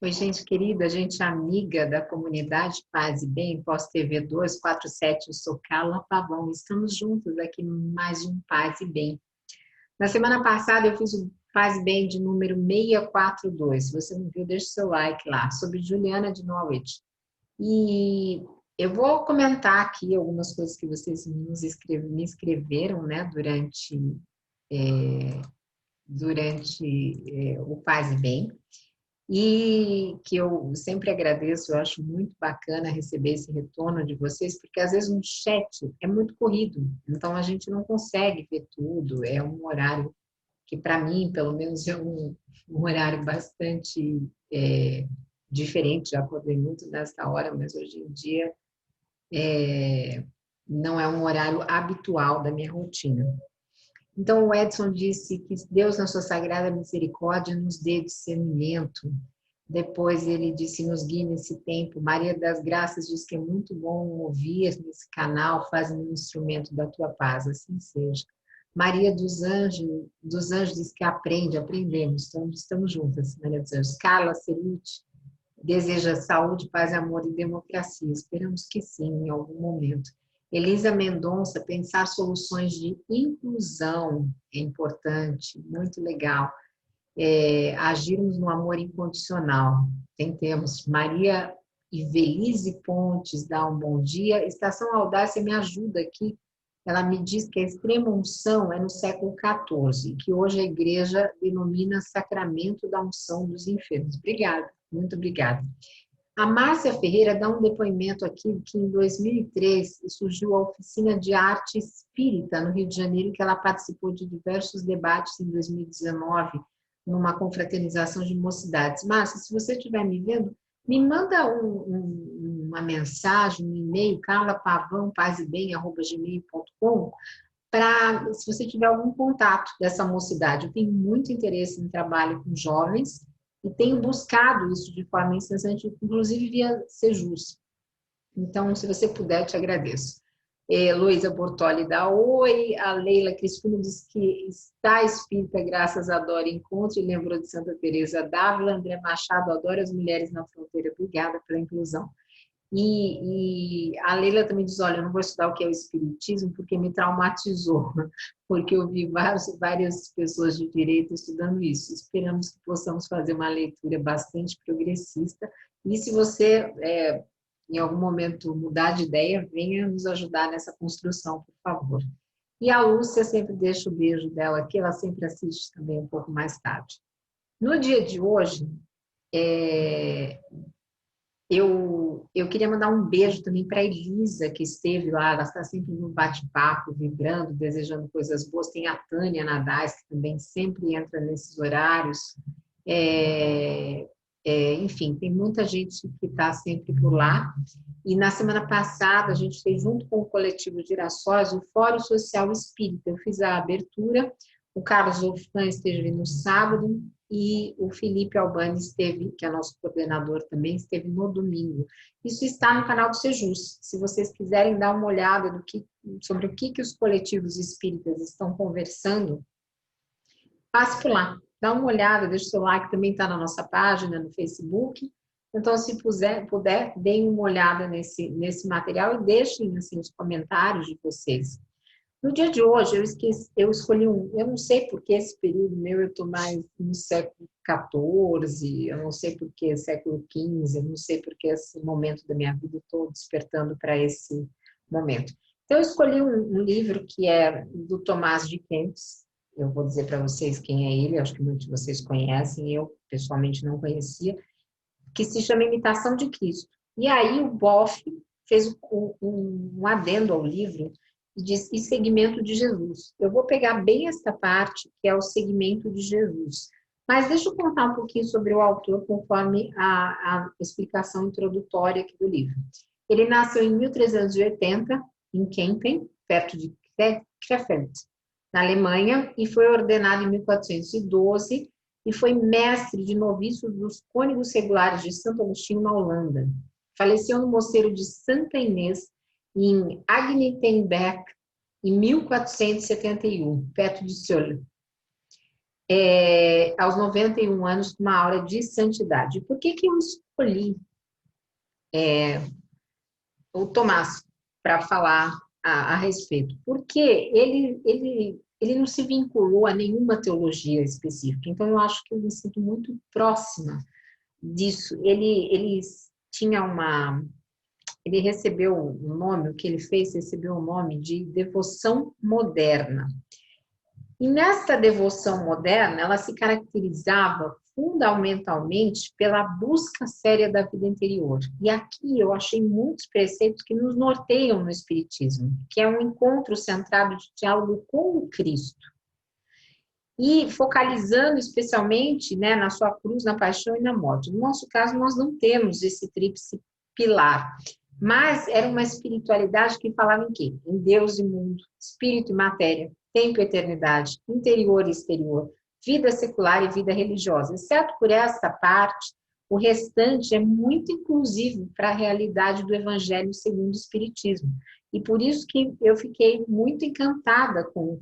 Oi, gente querida, gente amiga da comunidade Paz e Bem, Pós-TV 247, eu sou Carla Pavão, estamos juntos aqui em mais um Paz e Bem. Na semana passada eu fiz o Paz e Bem de número 642, se você não viu, deixa o seu like lá, sobre Juliana de Norwich. E eu vou comentar aqui algumas coisas que vocês me escreveram, né, durante o Paz e Bem. E que eu sempre agradeço, eu acho muito bacana receber esse retorno de vocês, porque às vezes no chat é muito corrido, então a gente não consegue ver tudo, é um horário que para mim, pelo menos, é um horário bastante diferente, já acordei muito nessa hora, mas hoje em dia não é um horário habitual da minha rotina. Então o Edson disse que Deus, na sua sagrada misericórdia, nos dê discernimento. Depois ele disse, nos guie nesse tempo. Maria das Graças diz que é muito bom ouvir nesse canal, faz-me um instrumento da tua paz, assim seja. Maria dos Anjos diz que aprendemos, então estamos juntas, Maria dos Anjos. Carla Ceruti deseja saúde, paz, amor e democracia. Esperamos que sim, em algum momento. Elisa Mendonça, pensar soluções de inclusão é importante, muito legal. Agirmos no amor incondicional. Temos Maria Ivelise Pontes, dá um bom dia. Estação Audácia me ajuda aqui. Ela me diz que a extrema unção é no século XIV, que hoje a igreja denomina sacramento da unção dos enfermos. Obrigada, muito obrigada. A Márcia Ferreira dá um depoimento aqui que em 2003 surgiu a oficina de arte espírita no Rio de Janeiro, que ela participou de diversos debates em 2019, numa confraternização de mocidades. Márcia, se você estiver me vendo, me manda uma mensagem, um e-mail, carlapavão.pazebem@gmail.com, para, se você tiver algum contato dessa mocidade. Eu tenho muito interesse em trabalho com jovens e tenho buscado isso de forma incessante, inclusive via Sejus. Então, se você puder, te agradeço. Luísa Bortoli dá oi, a Leila Crispino diz que está espírita graças a Dora Encontro e lembrou de Santa Teresa d'Ávila. André Machado adora as mulheres na fronteira, obrigada pela inclusão. E a Leila também diz, olha, eu não vou estudar o que é o espiritismo porque me traumatizou, porque eu vi várias pessoas de direito estudando isso. Esperamos que possamos fazer uma leitura bastante progressista e se você em algum momento mudar de ideia, venha nos ajudar nessa construção, por favor. E a Lúcia sempre deixa o beijo dela aqui, ela sempre assiste também um pouco mais tarde. No dia de hoje, eu queria mandar um beijo também para a Elisa, que esteve lá, ela está sempre no bate-papo, vibrando, desejando coisas boas. Tem a Tânia Nadais, que também sempre entra nesses horários. Enfim, tem muita gente que está sempre por lá. E na semana passada, a gente fez, junto com o Coletivo Girassóis, o Fórum Social Espírita. Eu fiz a abertura, o Carlos Wolfgang esteve no sábado e o Felipe Albani esteve, que é nosso coordenador também, esteve no domingo. Isso está no canal do Sejus. Se vocês quiserem dar uma olhada sobre o que os coletivos espíritas estão conversando, passe por lá. Dá uma olhada, deixa o seu like, também está na nossa página, no Facebook. Então, se puder, deem uma olhada nesse material e deixem assim, os comentários de vocês. No dia de hoje, eu escolhi eu não sei porque esse período meu eu estou mais no século XIV, eu não sei porque século XV, eu não sei porque esse momento da minha vida eu estou despertando para esse momento. Então, eu escolhi um livro que é do Tomás de Kempis. Eu vou dizer para vocês quem é ele, acho que muitos de vocês conhecem, eu pessoalmente não conhecia, que se chama Imitação de Cristo. E aí o Boff fez um adendo ao livro e diz, e segmento de Jesus. Eu vou pegar bem esta parte, que é o segmento de Jesus. Mas deixa eu contar um pouquinho sobre o autor, conforme a explicação introdutória aqui do livro. Ele nasceu em 1380, em Kempen, perto de Krefeld, na Alemanha, e foi ordenado em 1412, e foi mestre de noviços dos cônegos regulares de Santo Agostinho, na Holanda. Faleceu no mosteiro de Santa Inês, em Agnetenberg, em 1471, perto de Sölle. aos 91 anos, com uma aura de santidade. Por que que eu escolhi o Tomás para falar a respeito? Porque ele não se vinculou a nenhuma teologia específica, então eu acho que eu me sinto muito próxima disso. Ele tinha ele recebeu um nome, o que ele fez, recebeu o nome de devoção moderna. E nesta devoção moderna, ela se caracterizava fundamentalmente pela busca séria da vida interior. E aqui eu achei muitos preceitos que nos norteiam no Espiritismo, que é um encontro centrado de diálogo com o Cristo. E focalizando especialmente, né, na sua cruz, na paixão e na morte. No nosso caso, nós não temos esse tríplice pilar, mas era uma espiritualidade que falava em quê? Em Deus e mundo, espírito e matéria, tempo e eternidade, interior e exterior, vida secular e vida religiosa. Exceto por essa parte, o restante é muito inclusivo para a realidade do Evangelho segundo o Espiritismo. E por isso que eu fiquei muito encantada com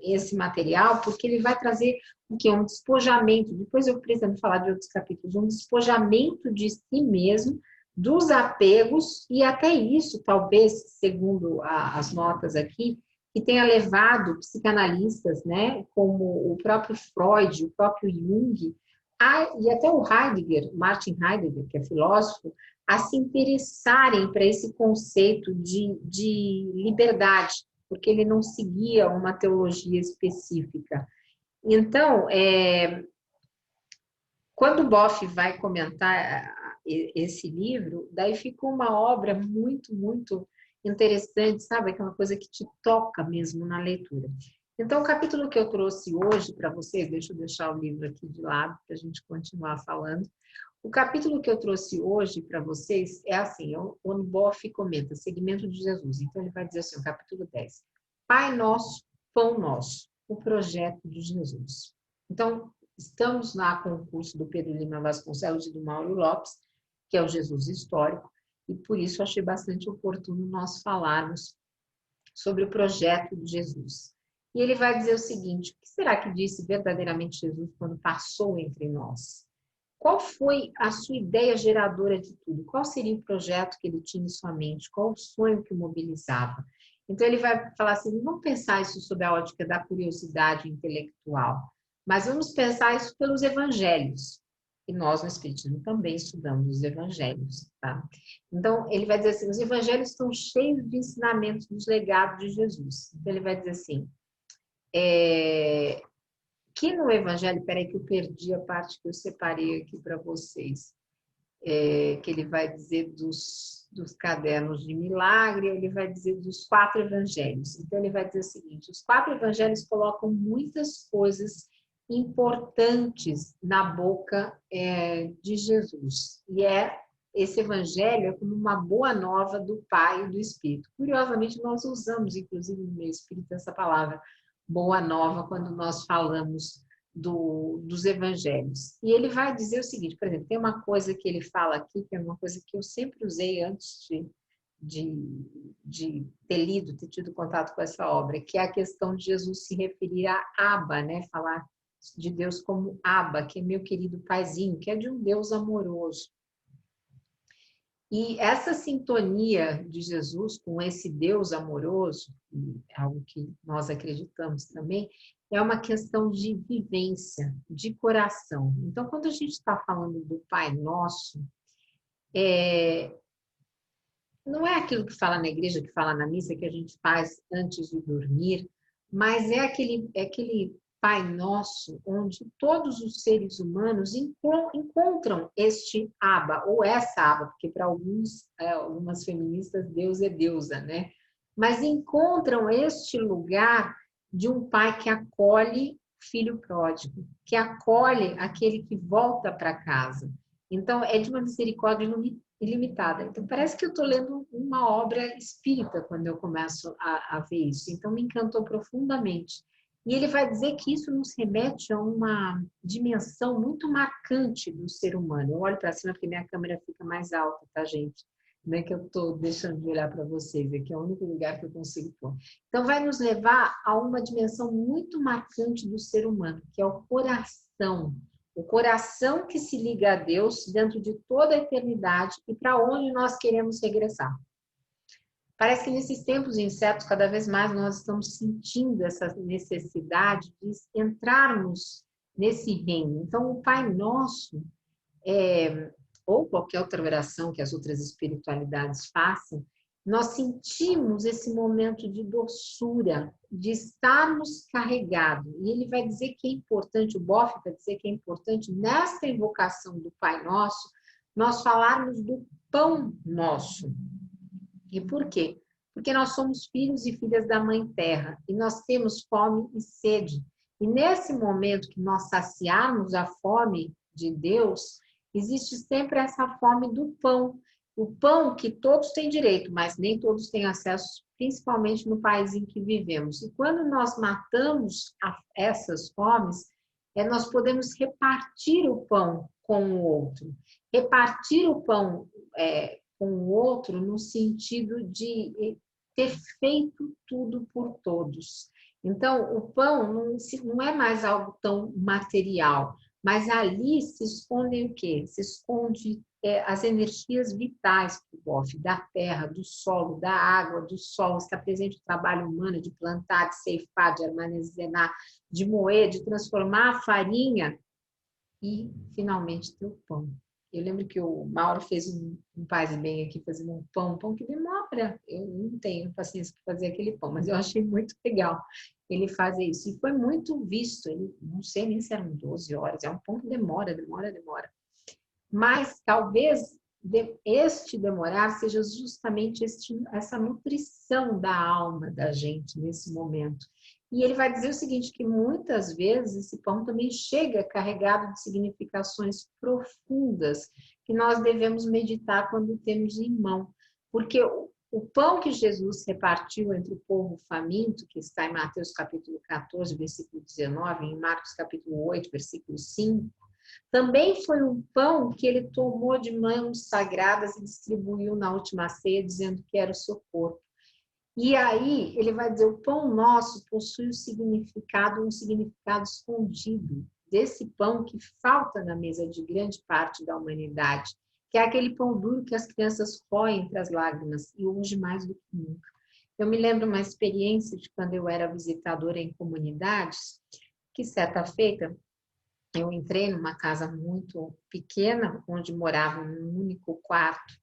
esse material, porque ele vai trazer o quê? Um despojamento, depois eu pretendo falar de outros capítulos, um despojamento de si mesmo, dos apegos, e até isso, talvez, segundo as notas aqui, que tenha levado psicanalistas, né, como o próprio Freud, o próprio Jung, e até o Heidegger, Martin Heidegger, que é filósofo, a se interessarem para esse conceito de liberdade, porque ele não seguia uma teologia específica. Então, quando o Boff vai comentar esse livro, daí ficou uma obra muito, muito interessante, sabe? Aquela coisa que te toca mesmo na leitura. Então, o capítulo que eu trouxe hoje para vocês, deixa eu deixar o livro aqui de lado para a gente continuar falando. O capítulo que eu trouxe hoje para vocês é assim, o Boff comenta, segmento de Jesus. Então, ele vai dizer assim, o capítulo 10. Pai nosso, pão nosso, o projeto de Jesus. Então, estamos lá com o curso do Pedro Lima Vasconcelos e do Mauro Lopes, que é o Jesus histórico, e por isso achei bastante oportuno nós falarmos sobre o projeto de Jesus. E ele vai dizer o seguinte, o que será que disse verdadeiramente Jesus quando passou entre nós? Qual foi a sua ideia geradora de tudo? Qual seria o projeto que ele tinha em sua mente? Qual o sonho que o mobilizava? Então, ele vai falar assim, não vamos pensar isso sob a ótica da curiosidade intelectual, mas vamos pensar isso pelos evangelhos. E nós, no Espiritismo, também estudamos os evangelhos, tá? Então, ele vai dizer assim, os evangelhos estão cheios de ensinamentos dos legados de Jesus. Então, ele vai dizer assim, que no Evangelho, peraí que eu perdi a parte que eu separei aqui para vocês, que ele vai dizer dos cadernos de milagre, ele vai dizer dos 4 evangelhos. Então, ele vai dizer o seguinte, os 4 evangelhos colocam muitas coisas importantes na boca de Jesus. E esse evangelho é como uma boa nova do Pai e do Espírito. Curiosamente, nós usamos, inclusive no meio espírita, essa palavra boa nova quando nós falamos dos evangelhos. E ele vai dizer o seguinte, por exemplo, tem uma coisa que ele fala aqui, que é uma coisa que eu sempre usei antes de ter lido, ter tido contato com essa obra, que é a questão de Jesus se referir a Abba, né? Falar de Deus como Abba, que é meu querido paizinho, que é de um Deus amoroso. E essa sintonia de Jesus com esse Deus amoroso, algo que nós acreditamos também, é uma questão de vivência, de coração. Então, quando a gente está falando do Pai Nosso, não é aquilo que fala na igreja, que fala na missa, que a gente faz antes de dormir, mas é aquele Pai Nosso, onde todos os seres humanos encontram este Abba, ou essa Abba, porque para algumas feministas, Deus é deusa, né? Mas encontram este lugar de um pai que acolhe o filho pródigo, que acolhe aquele que volta para casa. Então, é de uma misericórdia ilimitada. Então, parece que eu estou lendo uma obra espírita quando eu começo a ver isso. Então, me encantou profundamente. E ele vai dizer que isso nos remete a uma dimensão muito marcante do ser humano. Eu olho para cima porque minha câmera fica mais alta, tá, gente? Não é que eu estou deixando de olhar para vocês, aqui é o único lugar que eu consigo pôr. Então, vai nos levar a uma dimensão muito marcante do ser humano, que é o coração. O coração que se liga a Deus dentro de toda a eternidade e para onde nós queremos regressar. Parece que nesses tempos incertos, cada vez mais nós estamos sentindo essa necessidade de entrarmos nesse reino. Então, o Pai Nosso, ou qualquer outra oração que as outras espiritualidades façam, nós sentimos esse momento de doçura, de estarmos carregados. E ele vai dizer que é importante, o Boff vai dizer que é importante, nesta invocação do Pai Nosso, nós falarmos do pão nosso. E por quê? Porque nós somos filhos e filhas da Mãe Terra, e nós temos fome e sede. E nesse momento que nós saciarmos a fome de Deus, existe sempre essa fome do pão. O pão que todos têm direito, mas nem todos têm acesso, principalmente no país em que vivemos. E quando nós matamos essas fomes, nós podemos repartir o pão com o outro. Repartir o pão com o outro no sentido de ter feito tudo por todos. Então, o pão não é mais algo tão material, mas ali se escondem o quê? Se esconde as energias vitais do Boff, da terra, do solo, da água, do sol. Está presente o trabalho humano de plantar, de ceifar, de armazenar, de moer, de transformar a farinha e, finalmente, ter o pão. Eu lembro que o Mauro fez um Paz e Bem aqui, fazendo um pão que demora. Eu não tenho paciência para fazer aquele pão, mas eu achei muito legal ele fazer isso. E foi muito visto, ele, não sei nem se eram 12 horas, é um pão que demora. Mas talvez este demorar seja justamente essa nutrição da alma da gente nesse momento. E ele vai dizer o seguinte, que muitas vezes esse pão também chega carregado de significações profundas que nós devemos meditar quando temos em mão. Porque o pão que Jesus repartiu entre o povo faminto, que está em Mateus capítulo 14, versículo 19, em Marcos capítulo 8, versículo 5, também foi um pão que ele tomou de mãos sagradas e distribuiu na última ceia, dizendo que era o seu corpo. E aí, ele vai dizer, o pão nosso possui um significado escondido, desse pão que falta na mesa de grande parte da humanidade, que é aquele pão duro que as crianças roem entre as lágrimas, e hoje mais do que nunca. Eu me lembro uma experiência de quando eu era visitadora em comunidades, que certa feita, eu entrei numa casa muito pequena, onde morava um único quarto,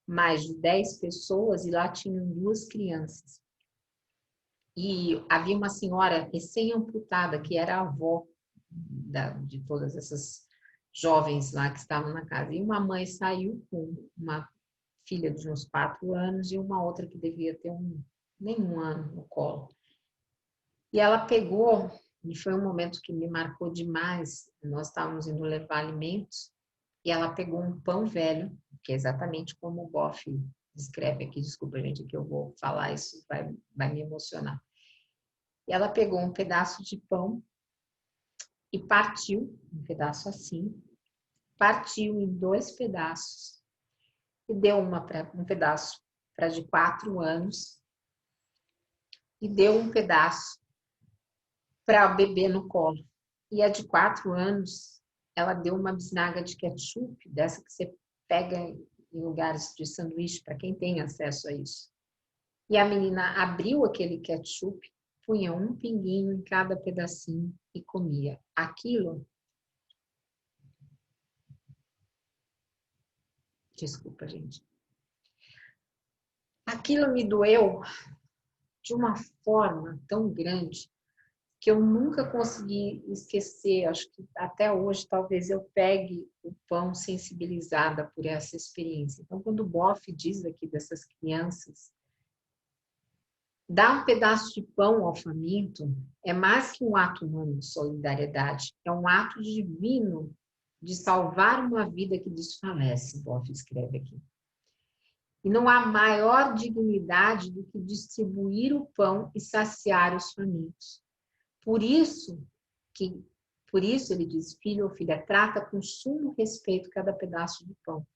mais de 10 pessoas, e lá tinham 2 crianças. E havia uma senhora recém-amputada, que era a avó de todas essas jovens lá que estavam na casa. E uma mãe saiu com uma filha de uns 4 anos e uma outra que devia ter nem um ano no colo. E ela pegou, e foi um momento que me marcou demais, nós estávamos indo levar alimentos, e ela pegou um pão velho, que é exatamente como o Boff descreve aqui, desculpa gente, que eu vou falar isso, vai me emocionar. E ela pegou um pedaço de pão e partiu, um pedaço assim, partiu em 2 pedaços e deu um pedaço para de 4 anos e deu um pedaço para o bebê no colo. E a de 4 anos, ela deu uma bisnaga de ketchup, dessa que você pega em lugares de sanduíche, para quem tem acesso a isso. E a menina abriu aquele ketchup, punha um pinguinho em cada pedacinho e comia. Aquilo... Desculpa, gente. Aquilo me doeu de uma forma tão grande que eu nunca consegui esquecer. Acho que até hoje talvez eu pegue o pão sensibilizada por essa experiência. Então, quando o Boff diz aqui dessas crianças, dar um pedaço de pão ao faminto é mais que um ato humano de solidariedade, é um ato divino de salvar uma vida que desfalece, Boff escreve aqui. E não há maior dignidade do que distribuir o pão e saciar os famintos. Por isso ele diz, filho ou filha, trata com sumo respeito cada pedaço de pão.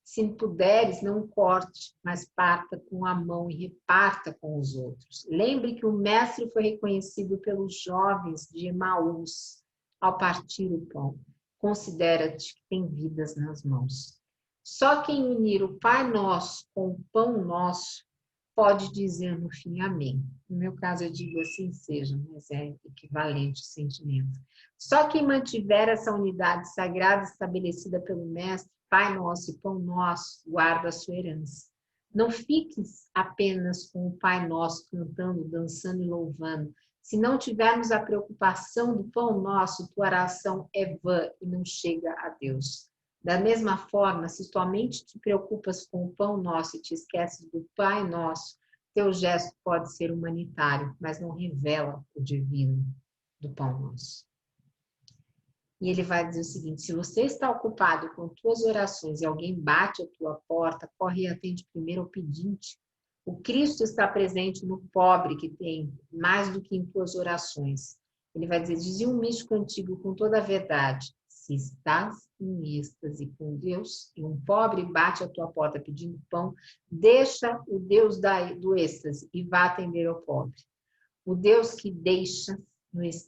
Se puderes, não corte, mas parta com a mão e reparta com os outros. Lembre que o mestre foi reconhecido pelos jovens de Emaús ao partir o pão. Considera-te que tem vidas nas mãos. Só quem unir o Pai Nosso com o pão nosso pode dizer no fim amém. No meu caso eu digo assim seja, mas é equivalente o sentimento. Só quem mantiver essa unidade sagrada estabelecida pelo Mestre, Pai Nosso e Pão Nosso, guarda a sua herança. Não fiques apenas com o Pai Nosso cantando, dançando e louvando. Se não tivermos a preocupação do Pão Nosso, tua oração é vã e não chega a Deus. Da mesma forma, se tua mente te preocupas com o Pão Nosso e te esqueces do Pai Nosso, teu gesto pode ser humanitário, mas não revela o divino do Pão Nosso. E ele vai dizer o seguinte: se você está ocupado com tuas orações e alguém bate a tua porta, corre e atende primeiro ao pedinte. O Cristo está presente no pobre que tem, mais do que em tuas orações. Ele vai dizer: dizia um místico antigo com toda a verdade: se estás em êxtase com Deus e um pobre bate a tua porta pedindo pão, deixa o Deus do êxtase e vá atender ao pobre. O Deus que deixa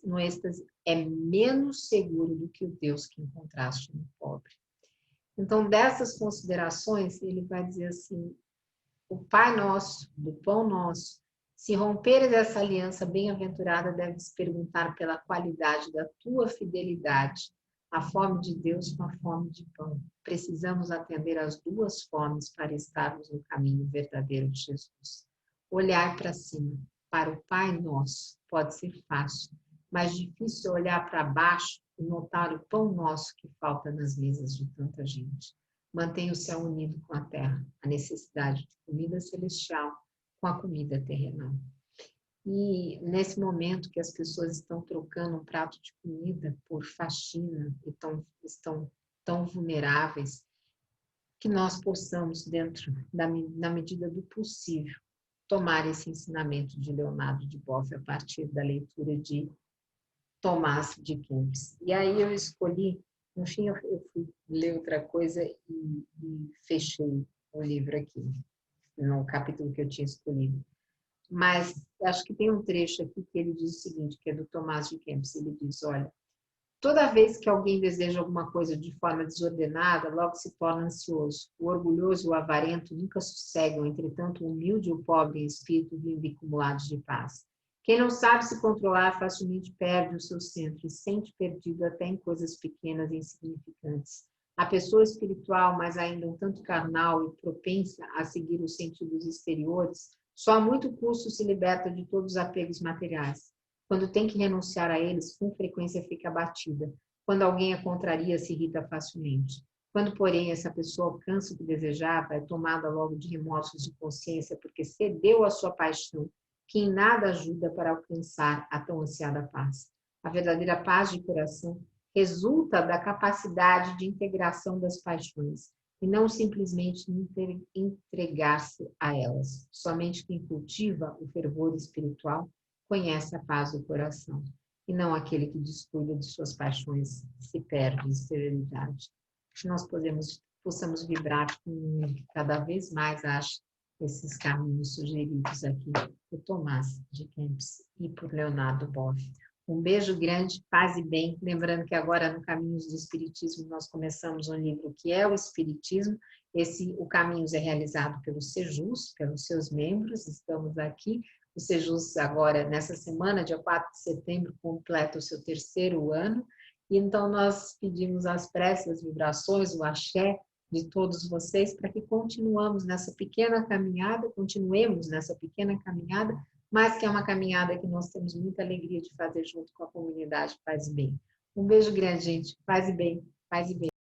no êxtase é menos seguro do que o Deus que encontraste no pobre. Então, dessas considerações, ele vai dizer assim: o Pai Nosso, do Pão Nosso, se romperes essa aliança bem-aventurada, deves perguntar pela qualidade da tua fidelidade, a fome de Deus com a fome de pão. Precisamos atender às duas fomes para estarmos no caminho verdadeiro de Jesus. Olhar para cima, para o Pai Nosso, pode ser fácil, mas difícil olhar para baixo e notar o pão nosso que falta nas mesas de tanta gente. Mantenha o céu unido com a terra, a necessidade de comida celestial com a comida terrenal. E nesse momento que as pessoas estão trocando um prato de comida por faxina e estão tão vulneráveis, que nós possamos, na medida do possível, tomar esse ensinamento de Leonardo de Boff a partir da leitura de Tomás de Kempis. E aí eu escolhi, no fim eu fui ler outra coisa e fechei o livro aqui, no capítulo que eu tinha escolhido. Mas acho que tem um trecho aqui que ele diz o seguinte, que é do Tomás de Kempis. Ele diz: olha, toda vez que alguém deseja alguma coisa de forma desordenada, logo se torna ansioso. O orgulhoso e o avarento nunca sossegam, entretanto, o humilde e o pobre em espírito vivem acumulados de paz. Quem não sabe se controlar facilmente perde o seu centro e sente perdido até em coisas pequenas e insignificantes. A pessoa espiritual, mas ainda um tanto carnal e propensa a seguir os sentidos exteriores, só a muito custo se liberta de todos os apegos materiais. Quando tem que renunciar a eles, com frequência fica abatida. Quando alguém a contraria, se irrita facilmente. Quando, porém, essa pessoa alcança o que desejava, é tomada logo de remorsos de consciência, porque cedeu à sua paixão, que em nada ajuda para alcançar a tão ansiada paz. A verdadeira paz de coração resulta da capacidade de integração das paixões, e não simplesmente entregar-se a elas. Somente quem cultiva o fervor espiritual conhece a paz do coração, e não aquele que descuida de suas paixões se perde em esterilidade. Que nós possamos vibrar com um mundo que cada vez mais acha esses caminhos sugeridos aqui por Tomás de Kempis e por Leonardo Boff. Um beijo grande, paz e bem. Lembrando que agora no Caminhos do Espiritismo nós começamos um livro que é o Espiritismo. O Caminhos é realizado pelo Sejus, pelos seus membros. Estamos aqui. O Sejus agora, nessa semana, dia 4 de setembro, completa o seu terceiro ano. E então nós pedimos as preces, as vibrações, o axé de todos vocês para que continuemos nessa pequena caminhada, mas que é uma caminhada que nós temos muita alegria de fazer junto com a comunidade Paz e Bem. Um beijo grande, gente. Paz e bem. Paz e bem.